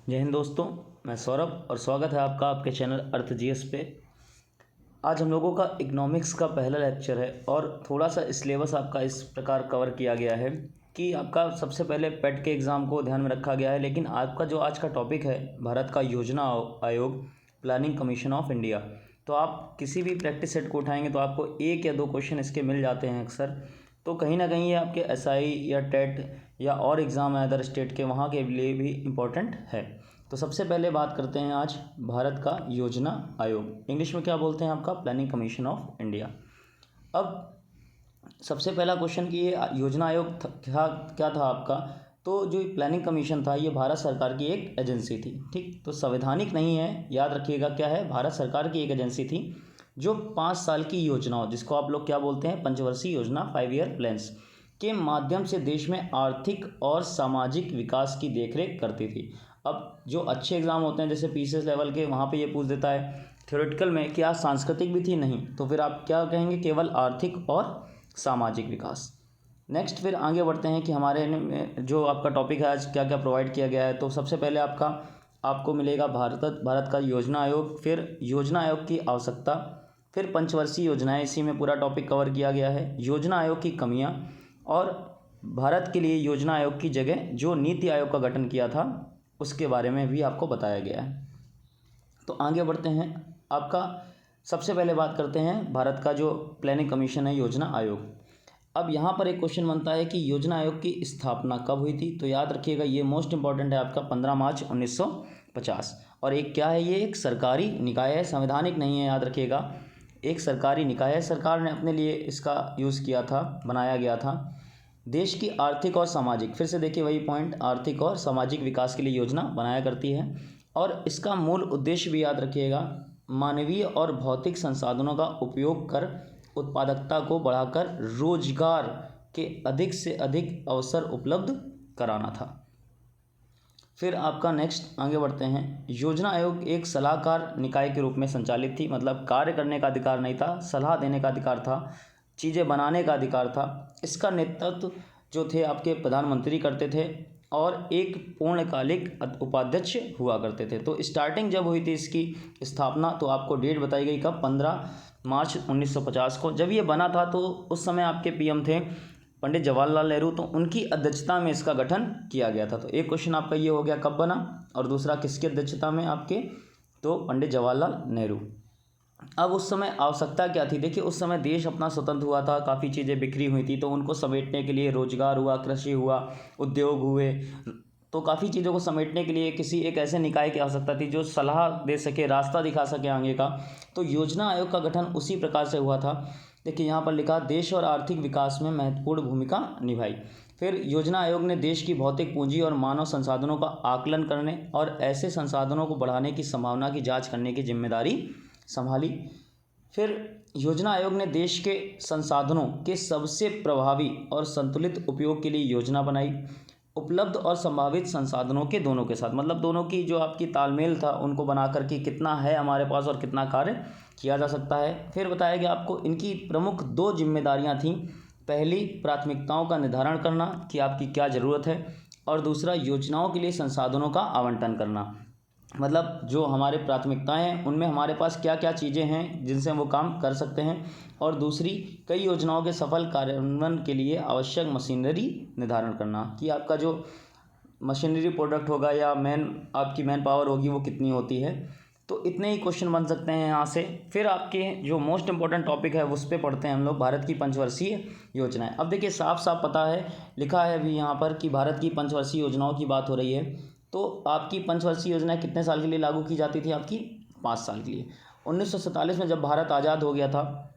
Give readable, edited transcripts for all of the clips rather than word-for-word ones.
जय हिंद दोस्तों। मैं सौरभ और स्वागत है आपका आपके चैनल अर्थ जीएस पे। आज हम लोगों का इकोनॉमिक्स का पहला लेक्चर है और थोड़ा सा सिलेबस आपका इस प्रकार कवर किया गया है कि आपका सबसे पहले पेट के एग्ज़ाम को ध्यान में रखा गया है, लेकिन आपका जो आज का टॉपिक है भारत का योजना आयोग, प्लानिंग कमीशन ऑफ इंडिया। तो आप किसी भी प्रैक्टिस सेट को उठाएंगे तो आपको एक या दो क्वेश्चन इसके मिल जाते हैं अक्सर। तो कहीं ना कहीं ये आपके एसआई या टेट या और एग्ज़ाम है अदर स्टेट के, वहाँ के लिए भी इम्पोर्टेंट है। तो सबसे पहले बात करते हैं आज भारत का योजना आयोग, इंग्लिश में क्या बोलते हैं आपका प्लानिंग कमीशन ऑफ इंडिया। अब सबसे पहला क्वेश्चन कि ये योजना आयोग क्या था आपका। तो जो प्लानिंग कमीशन था ये भारत सरकार की एक एजेंसी थी, ठीक। तो संवैधानिक नहीं है, याद रखिएगा क्या है, भारत सरकार की एक एजेंसी थी जो 5 साल की योजनाओं, जिसको आप लोग क्या बोलते हैं पंचवर्षीय योजना, 5 ईयर प्लान्स के माध्यम से देश में आर्थिक और सामाजिक विकास की देखरेख करती थी। अब जो अच्छे एग्जाम होते हैं जैसे पीसीएस लेवल के, वहाँ पे ये पूछ देता है थ्योरेटिकल में क्या सांस्कृतिक भी थी, नहीं, तो फिर आप क्या कहेंगे, केवल आर्थिक और सामाजिक विकास। नेक्स्ट फिर आगे बढ़ते हैं कि हमारे में जो आपका टॉपिक है आज क्या क्या प्रोवाइड किया गया है। तो सबसे पहले आपको मिलेगा भारत का योजना आयोग, फिर योजना आयोग की आवश्यकता, फिर पंचवर्षीय योजनाएं, इसी में पूरा टॉपिक कवर किया गया है, योजना आयोग की कमियां और भारत के लिए योजना आयोग की जगह जो नीति आयोग का गठन किया था उसके बारे में भी आपको बताया गया है। तो आगे बढ़ते हैं, आपका सबसे पहले बात करते हैं भारत का जो प्लानिंग कमीशन है, योजना आयोग। अब यहाँ पर एक क्वेश्चन बनता है कि योजना आयोग की स्थापना कब हुई थी। तो याद रखिएगा ये मोस्ट इंपॉर्टेंट है आपका 15 मार्च 1950। और एक क्या है, ये एक सरकारी निकाय है, संवैधानिक नहीं है, याद रखिएगा, एक सरकारी निकाय है। सरकार ने अपने लिए इसका यूज़ किया था, बनाया गया था। देश की आर्थिक और सामाजिक, फिर से देखिए वही पॉइंट, आर्थिक और सामाजिक विकास के लिए योजना बनाया करती है। और इसका मूल उद्देश्य भी याद रखिएगा, मानवीय और भौतिक संसाधनों का उपयोग कर उत्पादकता को बढ़ाकर रोजगार के अधिक से अधिक अवसर उपलब्ध कराना था। फिर आपका नेक्स्ट आगे बढ़ते हैं, योजना आयोग एक सलाहकार निकाय के रूप में संचालित थी, मतलब कार्य करने का अधिकार नहीं था, सलाह देने का अधिकार था, चीज़ें बनाने का अधिकार था। इसका नेतृत्व जो थे आपके प्रधानमंत्री करते थे और एक पूर्णकालिक उपाध्यक्ष हुआ करते थे। तो स्टार्टिंग जब हुई थी इसकी स्थापना, तो आपको डेट बताई गई कब, 15 मार्च 1950 को। जब ये बना था तो उस समय आपके पीएम थे पंडित जवाहरलाल नेहरू, तो उनकी अध्यक्षता में इसका गठन किया गया था। तो एक क्वेश्चन आपका ये हो गया कब बना, और दूसरा किसकी अध्यक्षता में आपके, तो पंडित जवाहरलाल नेहरू। अब उस समय आवश्यकता क्या थी, देखिए उस समय देश अपना स्वतंत्र हुआ था, काफ़ी चीज़ें बिखरी हुई थी, तो उनको समेटने के लिए रोजगार हुआ, कृषि हुआ, उद्योग हुए, तो काफ़ी चीज़ों को समेटने के लिए किसी एक ऐसे निकाय की आवश्यकता थी जो सलाह दे सके, रास्ता दिखा सके आगे का। तो योजना आयोग का गठन उसी प्रकार से हुआ था। देखिए यहाँ पर लिखा, देश और आर्थिक विकास में महत्वपूर्ण भूमिका निभाई। फिर योजना आयोग ने देश की भौतिक पूंजी और मानव संसाधनों का आकलन करने और ऐसे संसाधनों को बढ़ाने की संभावना की जांच करने की जिम्मेदारी संभाली। फिर योजना आयोग ने देश के संसाधनों के सबसे प्रभावी और संतुलित उपयोग के लिए योजना बनाई, उपलब्ध और संभावित संसाधनों के दोनों के साथ, मतलब दोनों की जो आपकी तालमेल था उनको बना करके कितना है हमारे पास और कितना कार्य किया जा सकता है। फिर बताया गया आपको इनकी प्रमुख 2 जिम्मेदारियां थीं, पहली प्राथमिकताओं का निर्धारण करना कि आपकी क्या ज़रूरत है, और दूसरा योजनाओं के लिए संसाधनों का आवंटन करना, मतलब जो हमारे प्राथमिकताएं हैं उनमें हमारे पास क्या क्या चीज़ें हैं जिनसे हम वो काम कर सकते हैं, और दूसरी कई योजनाओं के सफल कार्यान्वयन के लिए आवश्यक मशीनरी निर्धारण करना कि आपका जो मशीनरी प्रोडक्ट होगा या आपकी मैन पावर होगी वो कितनी होती है। तो इतने ही क्वेश्चन बन सकते हैं यहाँ से। फिर आपके जो मोस्ट इंपॉर्टेंट टॉपिक है उस पर पढ़ते हैं हम लोग, भारत की पंचवर्षीय योजनाएं। अब देखिए साफ साफ पता है, लिखा है अभी यहाँ पर कि भारत की पंचवर्षीय योजनाओं की बात हो रही है। तो आपकी पंचवर्षीय योजना कितने साल के लिए लागू की जाती थी, आपकी 5 साल के लिए। 1947 में जब भारत आज़ाद हो गया था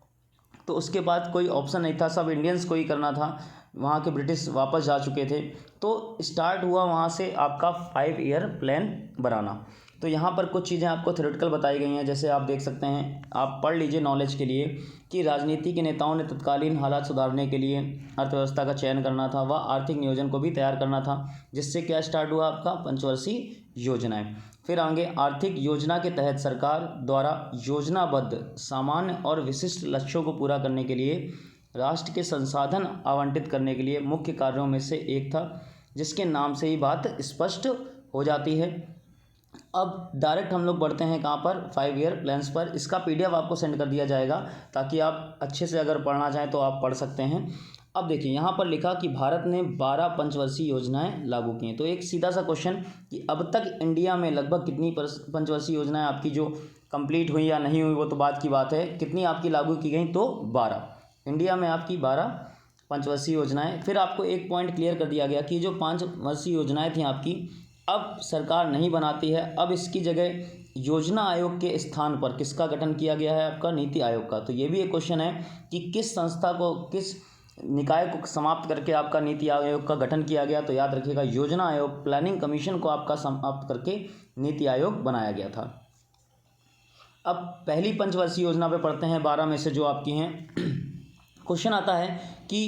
तो उसके बाद कोई ऑप्शन नहीं था, सब इंडियंस को ही करना था, वहाँ के ब्रिटिश वापस जा चुके थे। तो स्टार्ट हुआ वहाँ से आपका 5 ईयर प्लान बनाना। तो यहाँ पर कुछ चीज़ें आपको थ्योरेटिकल बताई गई हैं, जैसे आप देख सकते हैं, आप पढ़ लीजिए नॉलेज के लिए, कि राजनीति के नेताओं ने तत्कालीन हालात सुधारने के लिए अर्थव्यवस्था का चयन करना था, व आर्थिक नियोजन को भी तैयार करना था, जिससे क्या स्टार्ट हुआ आपका पंचवर्षीय योजनाएं। फिर आगे आर्थिक योजना के तहत सरकार द्वारा योजनाबद्ध सामान्य और विशिष्ट लक्ष्यों को पूरा करने के लिए राष्ट्र के संसाधन आवंटित करने के लिए मुख्य कार्यों में से एक था, जिसके नाम से ही बात स्पष्ट हो जाती है। अब डायरेक्ट हम लोग बढ़ते हैं कहाँ पर, 5 ईयर प्लान्स पर। इसका PDF आपको सेंड कर दिया जाएगा ताकि आप अच्छे से अगर पढ़ना चाहें तो आप पढ़ सकते हैं। अब देखिए यहाँ पर लिखा कि भारत ने 12 पंचवर्षीय योजनाएं लागू की हैं। तो एक सीधा सा क्वेश्चन कि अब तक इंडिया में लगभग कितनी पंचवर्षीय योजनाएं आपकी जो कंप्लीट हुई या नहीं हुई वो तो बात की बात है, कितनी आपकी लागू की गई, तो 12। इंडिया में आपकी 12 पंचवर्षीय योजनाएं। फिर आपको एक पॉइंट क्लियर कर दिया गया कि जो 5 वर्षीय योजनाएं थी आपकी, अब सरकार नहीं बनाती है, अब इसकी जगह योजना आयोग के स्थान पर किसका गठन किया गया है, आपका नीति आयोग का। तो ये भी एक क्वेश्चन है कि किस संस्था को, किस निकाय को समाप्त करके आपका नीति आयोग का गठन किया गया। तो याद रखिएगा योजना आयोग, प्लानिंग कमीशन को आपका समाप्त करके नीति आयोग बनाया गया था। अब पहली पंचवर्षीय योजना पे पढ़ते हैं 12 में से जो आपकी हैं। क्वेश्चन आता है कि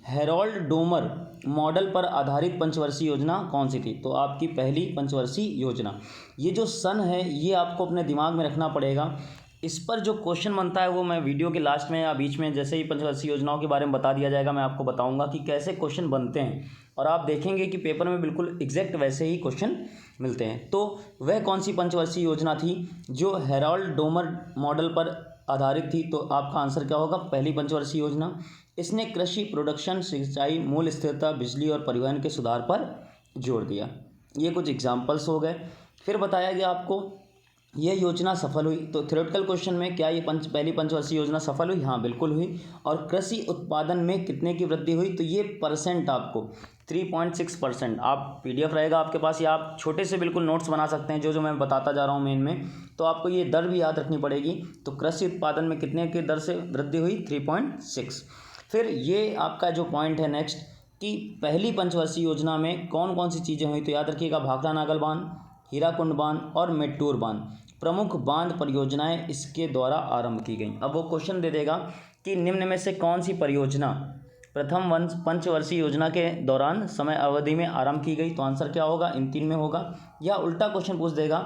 हेरोल्ड डोमर मॉडल पर आधारित पंचवर्षीय योजना कौन सी थी। तो आपकी पहली पंचवर्षीय योजना, ये जो सन है ये आपको अपने दिमाग में रखना पड़ेगा। इस पर जो क्वेश्चन बनता है वो मैं वीडियो के लास्ट में या बीच में, जैसे ही पंचवर्षीय योजनाओं के बारे में बता दिया जाएगा, मैं आपको बताऊंगा कि कैसे क्वेश्चन बनते हैं, और आप देखेंगे कि पेपर में बिल्कुल एग्जैक्ट वैसे ही क्वेश्चन मिलते हैं। तो वह कौन सी पंचवर्षीय योजना थी जो हेरोल्ड डोमर मॉडल पर आधारित थी। तो आपका आंसर क्या होगा, पहली पंचवर्षीय योजना। इसने कृषि, प्रोडक्शन, सिंचाई, मूल्य स्थिरता, बिजली और परिवहन के सुधार पर जोर दिया। ये कुछ एग्जाम्पल्स हो गए। फिर बताया गया आपको यह योजना सफल हुई। तो थ्योरेटिकल क्वेश्चन में क्या ये पहली पंचवर्षीय योजना सफल हुई, हाँ बिल्कुल हुई। और कृषि उत्पादन में कितने की वृद्धि हुई, तो ये परसेंट आपको 3.6%। आप PDF रहेगा आपके पास, या आप छोटे से बिल्कुल नोट्स बना सकते हैं जो मैं बताता जा रहा हूँ मेन में। तो आपको ये दर भी याद रखनी पड़ेगी। तो कृषि उत्पादन में कितने की दर से वृद्धि हुई, 3.6। फिर ये आपका जो पॉइंट है नेक्स्ट, कि पहली पंचवर्षीय योजना में कौन कौन सी चीज़ें हुई। तो याद रखिएगा भाखड़ा नागल बांध, हीराकुंड बांध और मेट्टूर बांध प्रमुख बांध परियोजनाएं इसके द्वारा आरंभ की गई। अब वो क्वेश्चन दे देगा कि निम्न में से कौन सी परियोजना प्रथम पंचवर्षीय योजना के दौरान समय अवधि में आरंभ की गई। तो आंसर क्या होगा, इन 3 में होगा। या उल्टा क्वेश्चन पूछ देगा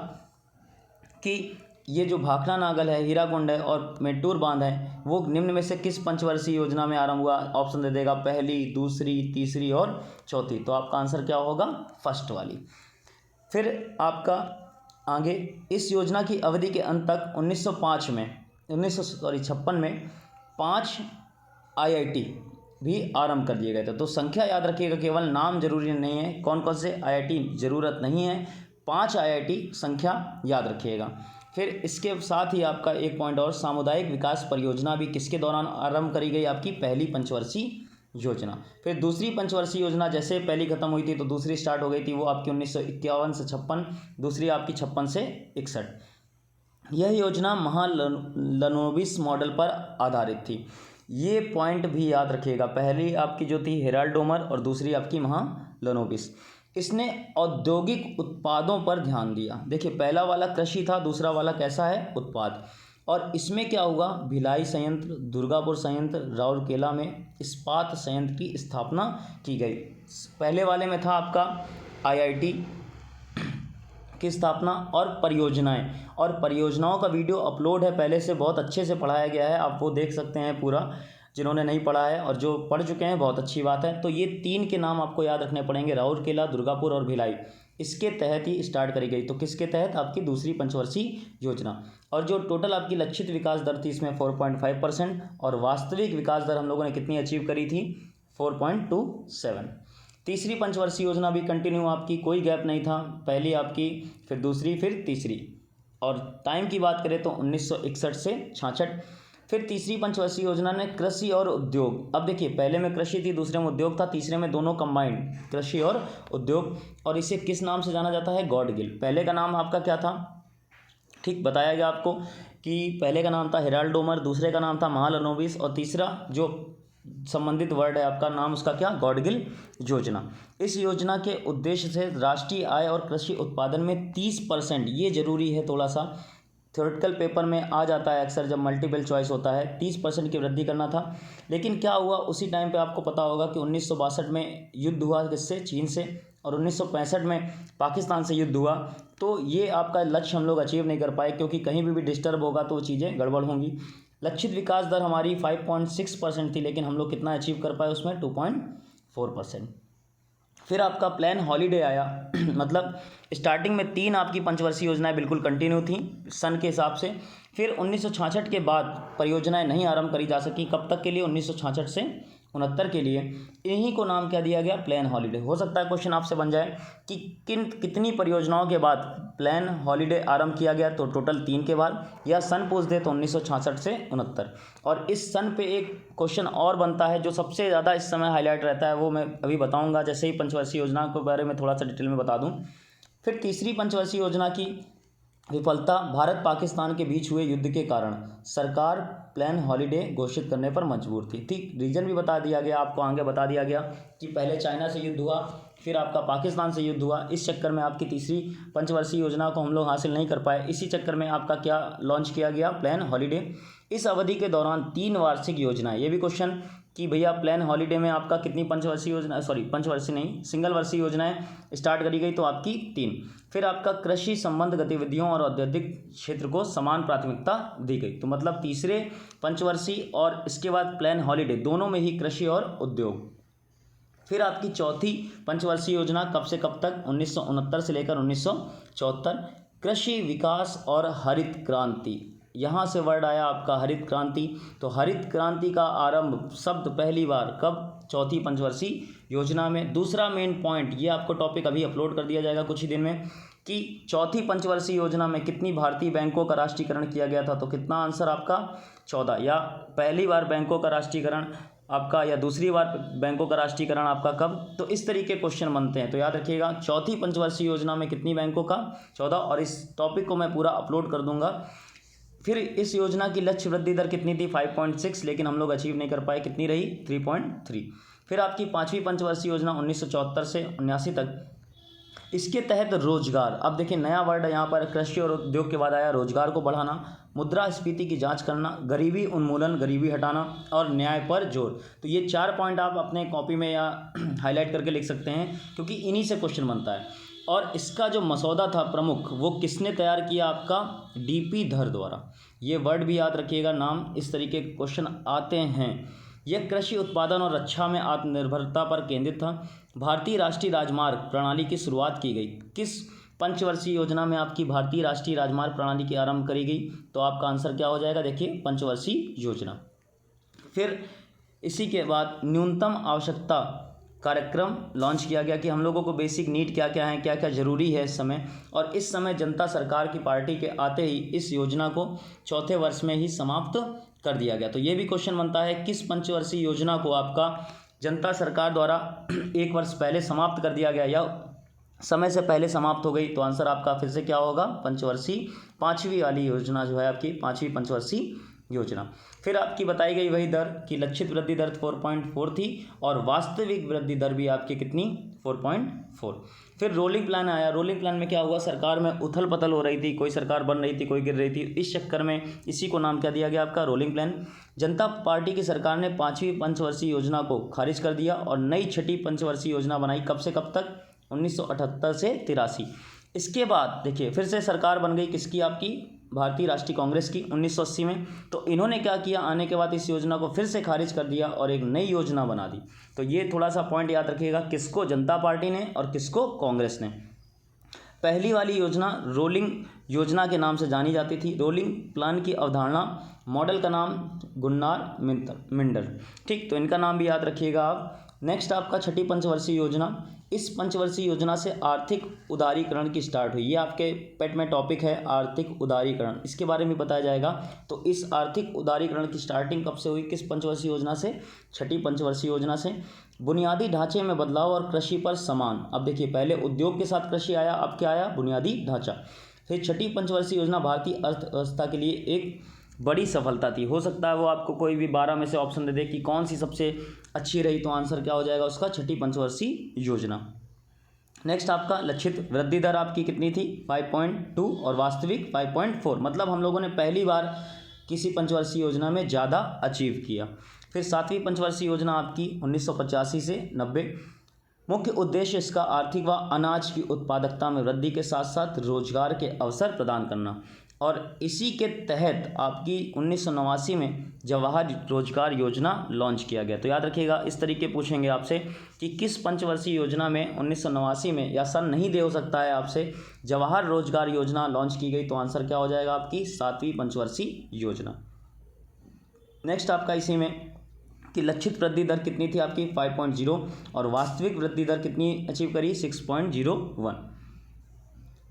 कि ये जो भाखड़ा नागल है, हीराकुंड है और मेट्टूर बांध है, वो निम्न में से किस पंचवर्षीय योजना में आरंभ हुआ। ऑप्शन दे देगा पहली, दूसरी, तीसरी और चौथी। तो आपका आंसर क्या होगा, फर्स्ट वाली। फिर आपका आगे, इस योजना की अवधि के अंत तक 1956 में 5 IIT भी आरंभ कर दिए गए थे। तो संख्या याद रखिएगा, केवल नाम जरूरी नहीं है, कौन कौन से IIT जरूरत नहीं है, 5 IIT संख्या याद रखिएगा। फिर इसके साथ ही आपका एक पॉइंट और, सामुदायिक विकास परियोजना भी किसके दौरान आरंभ करी गई, आपकी पहली पंचवर्षीय योजना। फिर दूसरी पंचवर्षीय योजना जैसे पहली खत्म हुई थी तो दूसरी स्टार्ट हो गई थी, वो आपकी 1951 से 56, दूसरी आपकी 56 से 61। यह योजना महालनोबिस मॉडल पर आधारित थी। ये पॉइंट भी याद रखिएगा, पहली आपकी जो थी हेरोल्ड डोमर और दूसरी आपकी महालनोबिस। इसने औद्योगिक उत्पादों पर ध्यान दिया। देखिए पहला वाला कृषि था, दूसरा वाला कैसा है, उत्पाद। और इसमें क्या हुआ, भिलाई संयंत्र, दुर्गापुर संयंत्र, राउरकेला में इस्पात संयंत्र की स्थापना की गई। पहले वाले में था आपका IIT की स्थापना और परियोजनाएं, और परियोजनाओं का वीडियो अपलोड है पहले से, बहुत अच्छे से पढ़ाया गया है, आप वो देख सकते हैं पूरा, जिन्होंने नहीं पढ़ा है, और जो पढ़ चुके हैं बहुत अच्छी बात है। तो ये 3 के नाम आपको याद रखने पड़ेंगे, राउरकेला, दुर्गापुर और भिलाई, इसके तहत ही स्टार्ट करी गई। तो किसके तहत, आपकी दूसरी पंचवर्षीय योजना। और जो टोटल आपकी लक्षित विकास दर थी इसमें 4.5%, और वास्तविक विकास दर हम लोगों ने कितनी अचीव करी थी, 4.27। तीसरी पंचवर्षीय योजना भी कंटिन्यू आपकी, कोई गैप नहीं था, पहली आपकी, फिर दूसरी, फिर तीसरी। और टाइम की बात करें तो 1961 से 66। फिर तीसरी पंचवर्षीय योजना ने कृषि और उद्योग, अब देखिए पहले में कृषि थी, दूसरे में उद्योग था, तीसरे में दोनों कंबाइंड, कृषि और उद्योग। और इसे किस नाम से जाना जाता है, गॉडगिल। पहले का नाम आपका क्या था, ठीक बताया गया आपको कि पहले का नाम था हेरोल्ड डोमर, दूसरे का नाम था महालनोबिस, और तीसरा जो संबंधित वर्ड है आपका नाम उसका क्या, गॉडगिल योजना। इस योजना के उद्देश्य से राष्ट्रीय आय और कृषि उत्पादन में 30%, ये जरूरी है, थोड़ा सा थ्योरेटिकल पेपर में आ जाता है अक्सर जब मल्टीपल चॉइस होता है, 30% की वृद्धि करना था। लेकिन क्या हुआ, उसी टाइम पे आपको पता होगा कि 1962 में युद्ध हुआ किससे, चीन से, और 1965 में पाकिस्तान से युद्ध हुआ। तो ये आपका लक्ष्य हम लोग अचीव नहीं कर पाए, क्योंकि कहीं भी डिस्टर्ब होगा तो चीज़ें गड़बड़ होंगी। लक्षित विकास दर हमारी 5.6% थी, लेकिन हम लोग कितना अचीव कर पाए उसमें, 2.4%। फिर आपका प्लान हॉलीडे आया मतलब स्टार्टिंग में 3 आपकी पंचवर्षीय योजनाएं बिल्कुल कंटिन्यू थी सन के हिसाब से। फिर 1966 के बाद परियोजनाएं नहीं आरंभ करी जा सकी, कब तक के लिए, 1966 से 69 के लिए। इन्हीं को नाम क्या दिया गया, प्लान हॉलीडे। हो सकता है क्वेश्चन आपसे बन जाए कि कितनी परियोजनाओं के बाद प्लान हॉलीडे आरंभ किया गया, तो टोटल 3 के बाद, या सन पूछ दे तो 1966 से 69। और इस सन पे एक क्वेश्चन और बनता है जो सबसे ज़्यादा इस समय हाईलाइट रहता है, वो मैं अभी बताऊँगा जैसे ही पंचवर्षीय योजना के बारे में थोड़ा सा डिटेल में बता दूँ। फिर तीसरी पंचवर्षीय योजना की विफलता, भारत पाकिस्तान के बीच हुए युद्ध के कारण सरकार प्लान हॉलीडे घोषित करने पर मजबूर थी। ठीक, रीजन भी बता दिया गया आपको, आगे बता दिया गया कि पहले चाइना से युद्ध हुआ, फिर आपका पाकिस्तान से युद्ध हुआ। इस चक्कर में आपकी तीसरी पंचवर्षीय योजना को हम लोग हासिल नहीं कर पाए। इसी चक्कर में आपका क्या लॉन्च किया गया, प्लान हॉलीडे। इस अवधि के दौरान 3 वार्षिक योजनाएं, ये भी क्वेश्चन कि भैया प्लान हॉलीडे में आपका कितनी पंचवर्षीय योजना, सॉरी पंचवर्षीय नहीं, सिंगल वर्षीय योजनाएं स्टार्ट करी गई, तो आपकी 3। फिर आपका कृषि संबंध गतिविधियों और औद्योगिक क्षेत्र को समान प्राथमिकता दी गई। तो मतलब तीसरे पंचवर्षीय और इसके बाद प्लान हॉलीडे दोनों में ही कृषि और उद्योग। फिर आपकी चौथी पंचवर्षीय योजना कब से कब तक, 1969 से लेकर 1974, कृषि विकास और हरित क्रांति। यहाँ से वर्ड आया आपका हरित क्रांति। तो हरित क्रांति का आरंभ शब्द पहली बार कब, चौथी पंचवर्षीय योजना में। दूसरा मेन पॉइंट, ये आपको टॉपिक अभी अपलोड कर दिया जाएगा कुछ ही दिन में, कि चौथी पंचवर्षीय योजना में कितनी भारतीय बैंकों का राष्ट्रीयकरण किया गया था। तो कितना आंसर आपका, 14। या पहली बार बैंकों का राष्ट्रीयकरण आपका, या दूसरी बार बैंकों का राष्ट्रीयकरण आपका कब। तो इस तरीके क्वेश्चन बनते हैं। तो याद रखिएगा, चौथी पंचवर्षीय योजना में कितनी बैंकों का, 14। और इस टॉपिक को मैं पूरा अपलोड कर दूंगा। फिर इस योजना की लक्ष्य वृद्धि दर कितनी थी, 5.6, लेकिन हम लोग अचीव नहीं कर पाए। कितनी रही, 3.3। फिर आपकी पाँचवीं पंचवर्षीय योजना 1974 से 79 तक। इसके तहत रोजगार, अब देखिए नया वर्ड है यहाँ पर, कृषि और उद्योग के बाद आया रोजगार को बढ़ाना, मुद्रास्फीति की जांच करना, गरीबी उन्मूलन, गरीबी हटाना, और न्याय पर जोर। तो ये 4 पॉइंट आप अपने कॉपी में या हाईलाइट करके लिख सकते हैं, क्योंकि इन्हीं से क्वेश्चन बनता है। और इसका जो मसौदा था प्रमुख, वो किसने तैयार किया, आपका डीपी धर द्वारा। ये वर्ड भी याद रखिएगा, नाम इस तरीके के क्वेश्चन आते हैं। यह कृषि उत्पादन और रक्षा में आत्मनिर्भरता पर केंद्रित था। भारतीय राष्ट्रीय राजमार्ग प्रणाली की शुरुआत की गई, किस पंचवर्षीय योजना में आपकी भारतीय राष्ट्रीय राजमार्ग प्रणाली की आरंभ करी गई। तो आपका आंसर क्या हो जाएगा, देखिए पंचवर्षीय योजना। फिर इसी के बाद न्यूनतम आवश्यकता कार्यक्रम लॉन्च किया गया, कि हम लोगों को बेसिक नीड क्या क्या है, क्या क्या ज़रूरी है इस समय। और इस समय जनता सरकार की पार्टी के आते ही इस योजना को चौथे वर्ष में ही समाप्त कर दिया गया। तो ये भी क्वेश्चन बनता है, किस पंचवर्षीय योजना को आपका जनता सरकार द्वारा 1 वर्ष पहले समाप्त कर दिया गया, या समय से पहले समाप्त हो गई। तो आंसर आपका फिर से क्या होगा, पंचवर्षीय, 5वीं वाली योजना जो है आपकी 5वीं पंचवर्षीय योजना। फिर आपकी बताई गई वही दर कि लक्षित वृद्धि दर 4.4 थी, और वास्तविक वृद्धि दर भी आपकी कितनी, 4.4। फिर रोलिंग प्लान आया। रोलिंग प्लान में क्या हुआ, सरकार में उथल पथल हो रही थी, कोई सरकार बन रही थी, कोई गिर रही थी। इस चक्कर में इसी को नाम क्या दिया गया, आपका रोलिंग प्लान। जनता पार्टी की सरकार ने 5वीं पंचवर्षीय योजना को खारिज कर दिया और नई 6ठी पंचवर्षीय योजना बनाई, कब से कब तक, 1978 से 83। इसके बाद देखिए फिर से सरकार बन गई किसकी, आपकी भारतीय राष्ट्रीय कांग्रेस की, 1980 में। तो इन्होंने क्या किया, आने के बाद इस योजना को फिर से खारिज कर दिया और एक नई योजना बना दी। तो ये थोड़ा सा पॉइंट याद रखिएगा, किसको, जनता पार्टी ने, और किसको, कांग्रेस ने। पहली वाली योजना रोलिंग योजना के नाम से जानी जाती थी। रोलिंग प्लान की अवधारणा, मॉडल का नाम गुन्नार मिंडर। ठीक, तो इनका नाम भी याद रखिएगा आप। नेक्स्ट आपका 6ठी पंचवर्षीय योजना। इस पंचवर्षीय योजना से आर्थिक उदारीकरण की स्टार्ट हुई। ये आपके पेट में टॉपिक है, आर्थिक उदारीकरण, इसके बारे में बताया जाएगा। तो इस आर्थिक उदारीकरण की स्टार्टिंग कब से हुई, किस पंचवर्षीय योजना से, 6ठी पंचवर्षीय योजना से। बुनियादी ढांचे में बदलाव और कृषि पर समान। अब देखिए पहले उद्योग के साथ कृषि आया, अब क्या आया, बुनियादी ढांचा। फिर 6ठी पंचवर्षीय योजना भारतीय अर्थव्यवस्था के लिए एक बड़ी सफलता थी। हो सकता है वो आपको कोई भी 12 में से ऑप्शन दे दे कि कौन सी सबसे अच्छी रही, तो आंसर क्या हो जाएगा उसका, 6ठी पंचवर्षीय योजना। नेक्स्ट आपका लक्षित वृद्धि दर आपकी कितनी थी, 5.2, और वास्तविक 5.4। मतलब हम लोगों ने पहली बार किसी पंचवर्षीय योजना में ज़्यादा अचीव किया। फिर 7वीं पंचवर्षीय योजना आपकी 1985 से 90। मुख्य उद्देश्य इसका आर्थिक व अनाज की उत्पादकता में वृद्धि के साथ साथ रोजगार के अवसर प्रदान करना। और इसी के तहत आपकी 1989 में जवाहर रोजगार योजना लॉन्च किया गया। तो याद रखिएगा, इस तरीके पूछेंगे आपसे कि किस पंचवर्षीय योजना में 1989 में, या सन नहीं दे हो सकता है आपसे, जवाहर रोजगार योजना लॉन्च की गई। तो आंसर क्या हो जाएगा आपकी 7वीं पंचवर्षीय योजना। नेक्स्ट आपका इसी में कि लक्षित वृद्धि दर कितनी थी आपकी 5.0 और वास्तविक वृद्धि दर कितनी अचीव करी 6.01।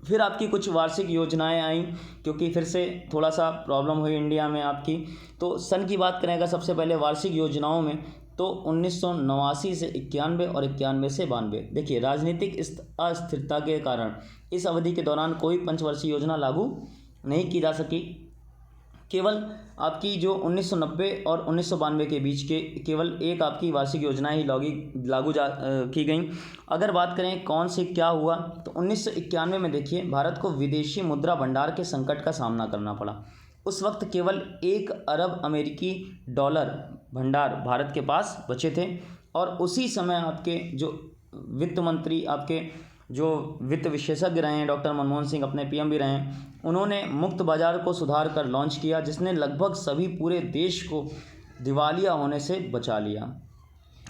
फिर आपकी कुछ वार्षिक योजनाएं आई, क्योंकि फिर से थोड़ा सा प्रॉब्लम हुई इंडिया में आपकी। तो सन की बात करेंगे सबसे पहले वार्षिक योजनाओं में, तो 1989 से 91 और 91 से 92। देखिए, राजनीतिक अस्थिरता के कारण इस अवधि के दौरान कोई पंचवर्षीय योजना लागू नहीं की जा सकी। केवल आपकी जो 1990 और 1992 के बीच के केवल एक आपकी वार्षिक योजना ही लागू की गई। अगर बात करें कौन से क्या हुआ, तो 1991 में देखिए भारत को विदेशी मुद्रा भंडार के संकट का सामना करना पड़ा। उस वक्त केवल 1 अरब अमेरिकी डॉलर भंडार भारत के पास बचे थे, और उसी समय आपके जो वित्त मंत्री, आपके जो वित्त विशेषज्ञ रहे हैं डॉक्टर मनमोहन सिंह, अपने पीएम भी रहे हैं, उन्होंने मुक्त बाजार को सुधार कर लॉन्च किया, जिसने लगभग सभी पूरे देश को दिवालिया होने से बचा लिया।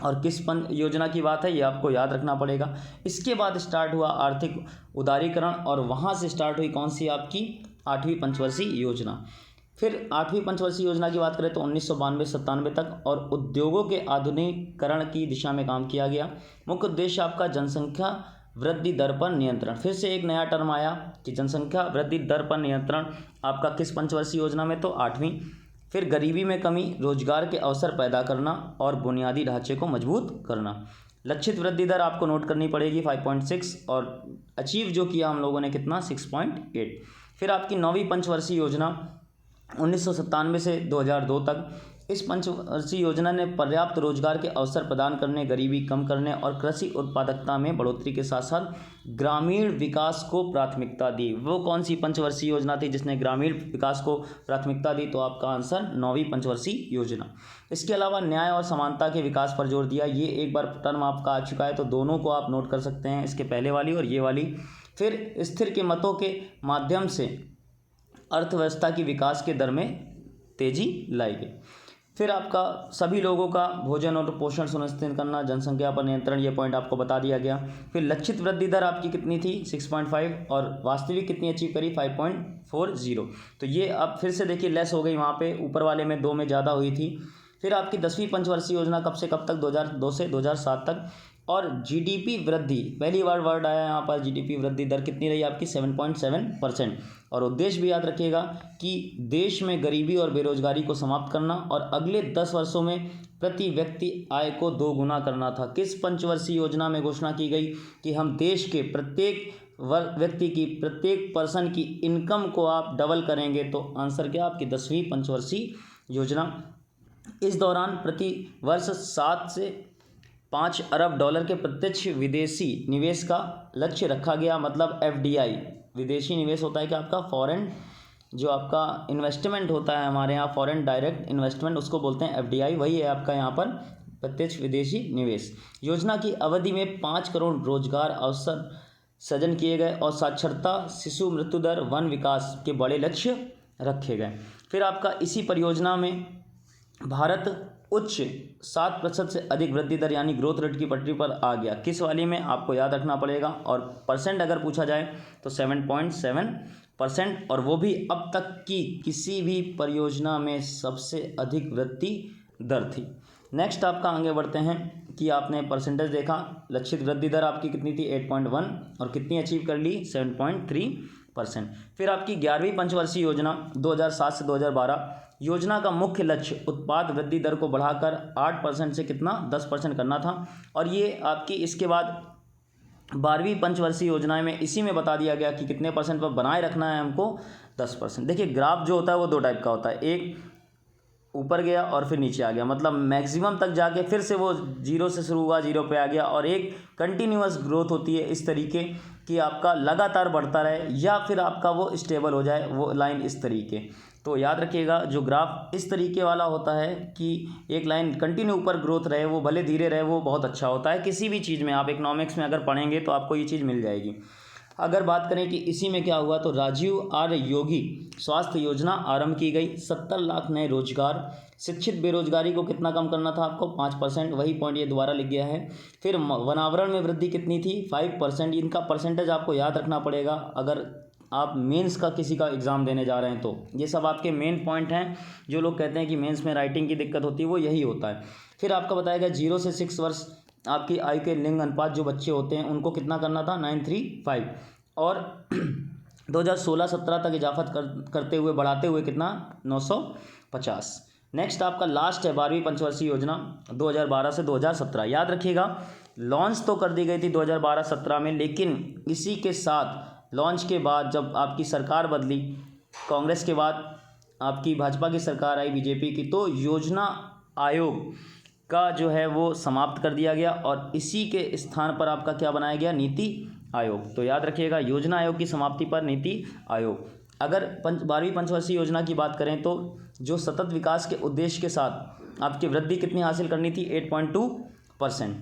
और किस योजना की बात है ये आपको याद रखना पड़ेगा। इसके बाद स्टार्ट हुआ आर्थिक उदारीकरण, और वहाँ से स्टार्ट हुई कौन सी आपकी 8वीं पंचवर्षीय योजना। फिर 8वीं पंचवर्षीय योजना की बात करें तो 1992-97 तक, और उद्योगों के आधुनिकीकरण की दिशा में काम किया गया। मुख्य उद्देश्य आपका जनसंख्या वृद्धि दर पर नियंत्रण। फिर से एक नया टर्म आया कि जनसंख्या वृद्धि दर पर नियंत्रण आपका किस पंचवर्षीय योजना में, तो 8वीं। फिर गरीबी में कमी, रोजगार के अवसर पैदा करना और बुनियादी ढांचे को मजबूत करना। लक्षित वृद्धि दर आपको नोट करनी पड़ेगी 5.6, और अचीव जो किया हम लोगों ने कितना 6.8। फिर आपकी 9वीं पंचवर्षीय योजना 1997 से 2002 तक। इस पंचवर्षीय योजना ने पर्याप्त रोजगार के अवसर प्रदान करने, गरीबी कम करने और कृषि उत्पादकता में बढ़ोतरी के साथ साथ ग्रामीण विकास को प्राथमिकता दी। वो कौन सी पंचवर्षीय योजना थी जिसने ग्रामीण विकास को प्राथमिकता दी, तो आपका आंसर 9वीं पंचवर्षीय योजना। इसके अलावा न्याय और समानता के विकास पर जोर दिया। ये एक बार टर्म आपका आ चुका है, तो दोनों को आप नोट कर सकते हैं, इसके पहले वाली और ये वाली। फिर स्थिर कीमतों के माध्यम से अर्थव्यवस्था की विकास के दर में तेजी लाई गई। फिर आपका सभी लोगों का भोजन और पोषण सुनिश्चित करना, जनसंख्या पर नियंत्रण, ये पॉइंट आपको बता दिया गया। फिर लक्षित वृद्धि दर आपकी कितनी थी 6.5, और वास्तविक कितनी अचीव करी 5.40। तो ये अब फिर से देखिए लेस हो गई, वहाँ पे ऊपर वाले में 2 में ज़्यादा हुई थी। फिर आपकी 10वीं पंचवर्षीय योजना कब से कब तक, 2002 से 2007 तक। और जीडीपी वृद्धि, पहली बार वर्ड आया यहाँ पर, जीडीपी वृद्धि दर कितनी रही आपकी 7.7%। और उद्देश्य भी याद रखिएगा कि देश में गरीबी और बेरोजगारी को समाप्त करना और अगले 10 वर्षों में प्रति व्यक्ति आय को 2 गुना करना था। किस पंचवर्षीय योजना में घोषणा की गई कि हम देश के प्रत्येक व्यक्ति की, प्रत्येक पर्सन की इनकम को आप डबल करेंगे, तो आंसर क्या आपकी 10वीं पंचवर्षीय योजना। इस दौरान प्रति वर्ष 7 से 5 अरब डॉलर के प्रत्यक्ष विदेशी निवेश का लक्ष्य रखा गया। मतलब एफडीआई, विदेशी निवेश होता है कि आपका फॉरेन, जो आपका इन्वेस्टमेंट होता है हमारे यहाँ फॉरेन डायरेक्ट इन्वेस्टमेंट, उसको बोलते हैं एफडीआई, वही है आपका यहाँ पर प्रत्यक्ष विदेशी निवेश। योजना की अवधि में 5 करोड़ रोजगार अवसर सृजन किए गए, और साक्षरता, शिशु मृत्यु दर, वन विकास के बड़े लक्ष्य रखे गए। फिर आपका इसी परियोजना में भारत उच्च 7% से अधिक वृद्धि दर यानी ग्रोथ रेट की पटरी पर आ गया। किस वाली में आपको याद रखना पड़ेगा, और परसेंट अगर पूछा जाए तो 7.7%, और वो भी अब तक की किसी भी परियोजना में सबसे अधिक वृद्धि दर थी। नेक्स्ट आपका आगे बढ़ते हैं कि आपने परसेंटेज देखा, लक्षित वृद्धि दर आपकी कितनी थी 8.1, और कितनी अचीव कर ली 7.3%। फिर आपकी 11वीं पंचवर्षीय योजना 2007 से 2012। योजना का मुख्य लक्ष्य उत्पाद वृद्धि दर को बढ़ाकर 8% से कितना 10% करना था। और ये आपकी इसके बाद 12वीं पंचवर्षीय योजना में इसी में बता दिया गया कि कितने परसेंट पर बनाए रखना है हमको 10%। देखिए ग्राफ जो होता है वो 2 टाइप का होता है, एक ऊपर गया और फिर नीचे आ गया, मतलब मैक्सिमम तक जाके फिर से वो 0 से शुरू हुआ 0 पे आ गया, और एक कंटिन्यूअस ग्रोथ होती है इस तरीके कि आपका लगातार बढ़ता रहे, या फिर आपका वो स्टेबल हो जाए, वो लाइन इस तरीके। तो याद रखिएगा जो ग्राफ इस तरीके वाला होता है कि एक लाइन कंटिन्यू ऊपर ग्रोथ रहे, वो भले धीरे रहे, वो बहुत अच्छा होता है किसी भी चीज़ में। आप इकोनॉमिक्स में अगर पढ़ेंगे तो आपको ये चीज़ मिल जाएगी। अगर बात करें कि इसी में क्या हुआ, तो राजीव आर योगी स्वास्थ्य योजना आरंभ की गई, 70 लाख नए रोजगार। शिक्षित बेरोजगारी को कितना कम करना था आपको, 5%, वही पॉइंट ये दोबारा लिख गया है। फिर वनावरण में वृद्धि कितनी थी, 5%। इनका परसेंटेज आपको याद रखना पड़ेगा अगर आप मेंस का किसी का एग्ज़ाम देने जा रहे हैं तो। ये सब आपके मेन पॉइंट हैं। जो लोग कहते हैं कि मेंस में राइटिंग की दिक्कत होती है, वो यही होता है। फिर आपका बताया गया 0 से 6 वर्ष आपकी आयु के लिंग अनुपात जो बच्चे होते हैं उनको कितना करना था, 9:3:5। और 2016-17 तक इजाफत करते हुए बढ़ाते हुए कितना, 950। नेक्स्ट आपका लास्ट है 12वीं पंचवर्षीय योजना 2012 से 2017। याद रखिएगा, लॉन्च तो कर दी गई थी 2012-17 में, लेकिन इसी के साथ लॉन्च के बाद जब आपकी सरकार बदली, कांग्रेस के बाद आपकी भाजपा की सरकार आई, बीजेपी की, तो योजना आयोग का जो है वो समाप्त कर दिया गया और इसी के स्थान पर आपका क्या बनाया गया, नीति आयोग। तो याद रखिएगा, योजना आयोग की समाप्ति पर नीति आयोग। अगर 12वीं पंचवर्षीय योजना की बात करें तो जो सतत विकास के उद्देश्य के साथ आपकी वृद्धि कितनी हासिल करनी थी, 8.2%।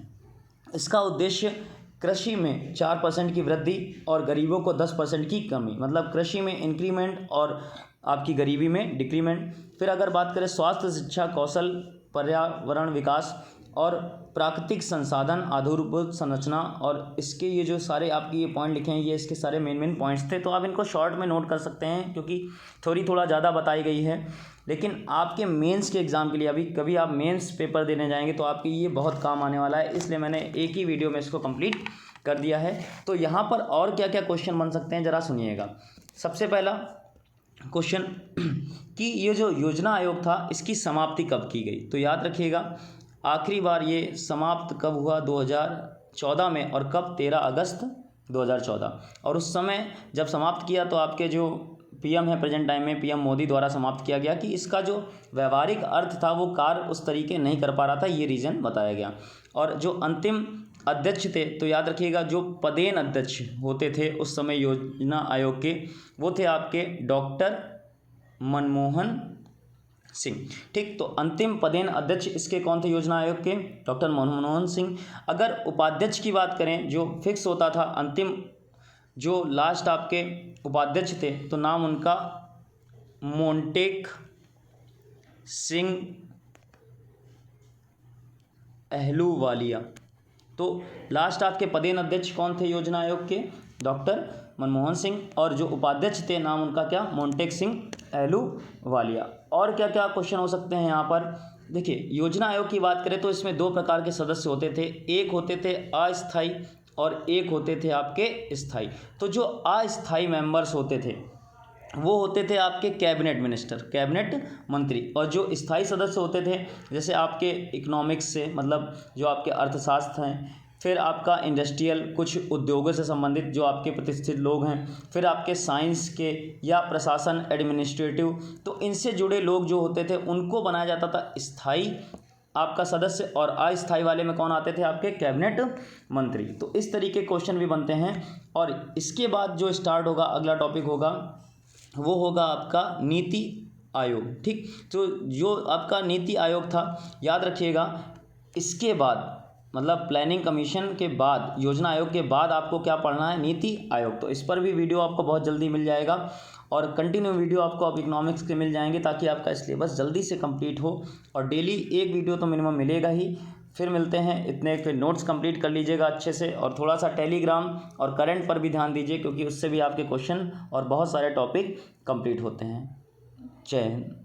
इसका उद्देश्य कृषि में 4% की वृद्धि और गरीबों को 10% की कमी, मतलब कृषि में इंक्रीमेंट और आपकी गरीबी में डिक्रीमेंट। फिर अगर बात करें स्वास्थ्य, शिक्षा, कौशल, पर्यावरण विकास और प्राकृतिक संसाधन, आधारभूत संरचना, और इसके ये जो सारे आपकी ये पॉइंट लिखे हैं, ये इसके सारे मेन पॉइंट्स थे। तो आप इनको शॉर्ट में नोट कर सकते हैं क्योंकि थोड़ा ज़्यादा बताई गई है। लेकिन आपके मेंस के एग्ज़ाम के लिए, अभी कभी आप मेंस पेपर देने जाएंगे तो आपकी ये बहुत काम आने वाला है, इसलिए मैंने एक ही वीडियो में इसको कंप्लीट कर दिया है। तो यहाँ पर और क्या क्या क्वेश्चन बन सकते हैं ज़रा सुनिएगा। सबसे पहला क्वेश्चन कि ये जो योजना आयोग था इसकी समाप्ति कब की गई, तो याद रखिएगा आखिरी बार ये समाप्त कब हुआ, 2014 में, और कब, 13 अगस्त 2014। और उस समय जब समाप्त किया तो आपके जो पीएम है प्रेजेंट टाइम में, पीएम मोदी द्वारा समाप्त किया गया कि इसका जो व्यवहारिक अर्थ था वो कार्य उस तरीके नहीं कर पा रहा था, ये रीज़न बताया गया। और जो अंतिम अध्यक्ष थे, तो याद रखिएगा जो पदेन अध्यक्ष होते थे उस समय योजना आयोग के, वो थे आपके डॉक्टर मनमोहन सिंह। ठीक, तो अंतिम पदेन अध्यक्ष इसके कौन थे, योजना आयोग के, डॉक्टर मनमोहन सिंह। अगर उपाध्यक्ष की बात करें, जो फिक्स होता था अंतिम, जो लास्ट आपके उपाध्यक्ष थे, तो नाम उनका मोंटेक सिंह अहलूवालिया। तो लास्ट आपके पदेन अध्यक्ष कौन थे योजना आयोग के, डॉक्टर मनमोहन सिंह, और जो उपाध्यक्ष थे नाम उनका क्या, मोंटेक सिंह अहलूवालिया। और क्या क्या क्वेश्चन हो सकते हैं यहाँ पर, देखिए योजना आयोग की बात करें तो इसमें 2 प्रकार के सदस्य होते थे, एक होते थे अस्थायी और एक होते थे आपके स्थायी। तो जो अस्थायी मेंबर्स होते थे वो होते थे आपके कैबिनेट मिनिस्टर, कैबिनेट मंत्री, और जो स्थायी सदस्य होते थे जैसे आपके इकोनॉमिक्स से, मतलब जो आपके अर्थशास्त्र हैं, फिर आपका इंडस्ट्रियल, कुछ उद्योगों से संबंधित जो आपके प्रतिष्ठित लोग हैं, फिर आपके साइंस के या प्रशासन, एडमिनिस्ट्रेटिव, तो इनसे जुड़े लोग जो होते थे उनको बनाया जाता था स्थायी आपका सदस्य, और अस्थायी वाले में कौन आते थे, आपके कैबिनेट मंत्री। तो इस तरीके क्वेश्चन भी बनते हैं। और इसके बाद जो स्टार्ट होगा, अगला टॉपिक होगा, वो होगा आपका नीति आयोग। ठीक, तो जो आपका नीति आयोग था, याद रखिएगा इसके बाद, मतलब प्लानिंग कमीशन के बाद, योजना आयोग के बाद आपको क्या पढ़ना है, नीति आयोग। तो इस पर भी वीडियो आपको बहुत जल्दी मिल जाएगा और कंटिन्यू वीडियो आपको अब इकोनॉमिक्स के मिल जाएंगे ताकि आपका सिलेबस जल्दी से कंप्लीट हो। और डेली एक वीडियो तो मिनिमम मिलेगा ही। फिर मिलते हैं, इतने फिर नोट्स कंप्लीट कर लीजिएगा अच्छे से, और थोड़ा सा टेलीग्राम और करंट पर भी ध्यान दीजिए क्योंकि उससे भी आपके क्वेश्चन और बहुत सारे टॉपिक कंप्लीट होते हैं। जय हिंद।